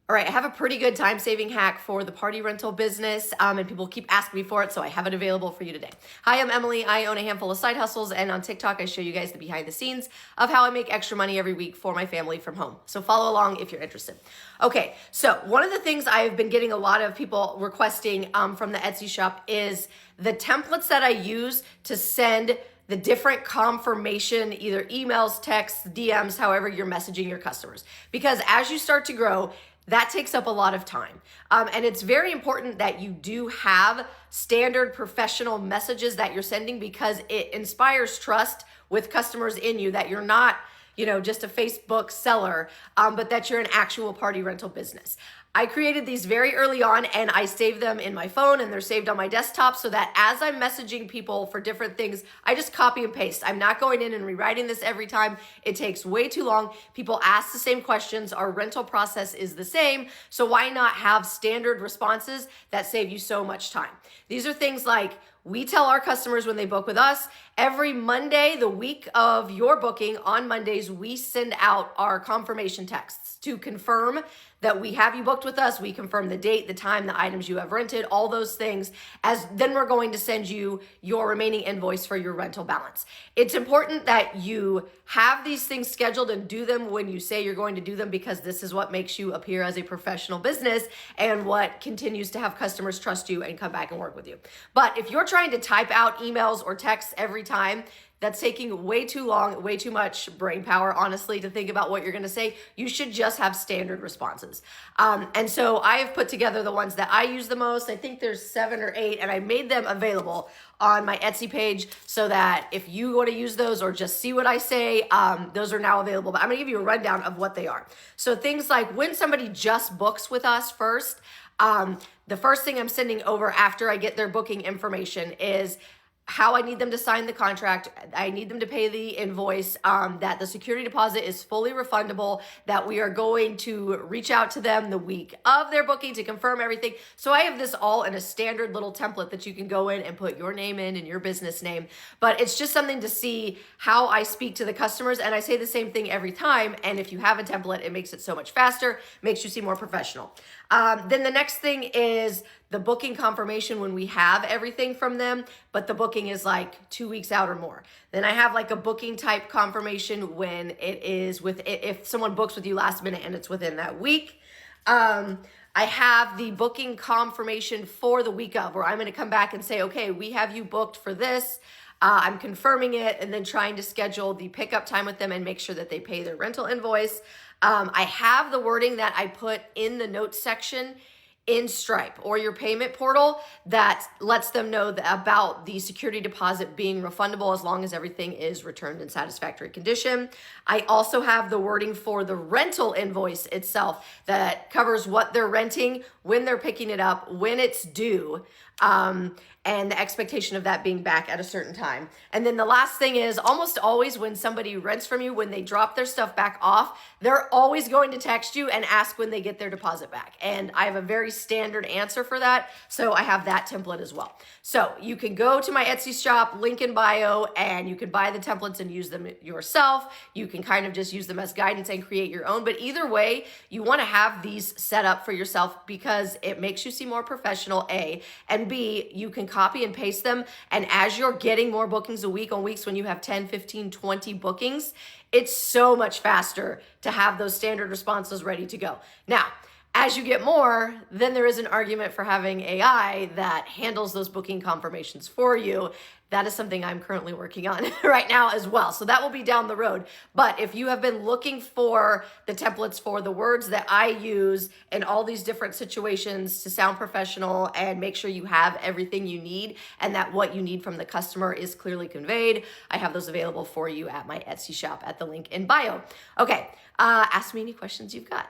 All right, I have a pretty good time-saving hack for the party rental business, and people keep asking me for it, so I have it available for you today. Hi, I'm Emily. I own a handful of side hustles, and on TikTok, I show you guys the behind the scenes of how I make extra money every week for my family from home. So follow along if you're interested. Okay, so one of the things I've been getting a lot of people requesting from the Etsy shop is the templates that I use to send the different confirmation, either emails, texts, DMs, however you're messaging your customers. Because as you start to grow, that takes up a lot of time. And it's very important that you do have standard professional messages that you're sending, because it inspires trust with customers in you that you're not, just a Facebook seller, but that you're an actual party rental business. I created these very early on, and I saved them in my phone, and they're saved on my desktop, so that as I'm messaging people for different things, I just copy and paste. I'm not going in and rewriting this every time. It takes way too long. People ask the same questions. Our rental process is the same, so why not have standard responses that save you so much time? These are things like, we tell our customers when they book with us, every Monday, the week of your booking, on Mondays, we send out our confirmation texts to confirm that we have you booked with us. We confirm the date, the time, the items you have rented, all those things. As then we're going to send you your remaining invoice for your rental balance. It's important that you have these things scheduled and do them when you say you're going to do them, because this is what makes you appear as a professional business and what continues to have customers trust you and come back and work with you. But if you're trying to type out emails or texts every time, that's taking way too long, way too much brain power, honestly, to think about what you're gonna say. You should just have standard responses. And so I have put together the ones that I use the most. I think there's 7 or 8, and I made them available on my Etsy page so that if you want to use those or just see what I say, those are now available. But I'm gonna give you a rundown of what they are. So things like when somebody just books with us first, the first thing I'm sending over after I get their booking information is how I need them to sign the contract. I need them to pay the invoice, that the security deposit is fully refundable, that we are going to reach out to them the week of their booking to confirm everything. So I have this all in a standard little template that you can go in and put your name in and your business name. But it's just something to see how I speak to the customers. And I say the same thing every time. And if you have a template, it makes it so much faster, makes you seem more professional. Then the next thing is the booking confirmation when we have everything from them, but the booking is like 2 weeks out or more. Then I have like a booking type confirmation when it is if someone books with you last minute and it's within that week. I have the booking confirmation for the week of, where I'm going to come back and say, okay, we have you booked for this. I'm confirming it, and then trying to schedule the pickup time with them and make sure that they pay their rental invoice. I have the wording that I put in the notes section in Stripe or your payment portal that lets them know about the security deposit being refundable as long as everything is returned in satisfactory condition. I also have the wording for the rental invoice itself that covers what they're renting, when they're picking it up, when it's due, and the expectation of that being back at a certain time. And then the last thing is, almost always when somebody rents from you, when they drop their stuff back off, they're always going to text you and ask when they get their deposit back. And I have a very standard answer for that. So I have that template as well. So you can go to my Etsy shop, link in bio, and you can buy the templates and use them yourself. You can kind of just use them as guidance and create your own. But either way, you want to have these set up for yourself because it makes you seem more professional, A, and B, you can copy and paste them. And as you're getting more bookings a week on weeks when you have 10, 15, 20 bookings, it's so much faster to have those standard responses ready to go. Now, as you get more, then there is an argument for having AI that handles those booking confirmations for you. That is something I'm currently working on right now as well. So that will be down the road. But if you have been looking for the templates for the words that I use in all these different situations to sound professional and make sure you have everything you need and that what you need from the customer is clearly conveyed, I have those available for you at my Etsy shop at the link in bio. Okay, ask me any questions you've got.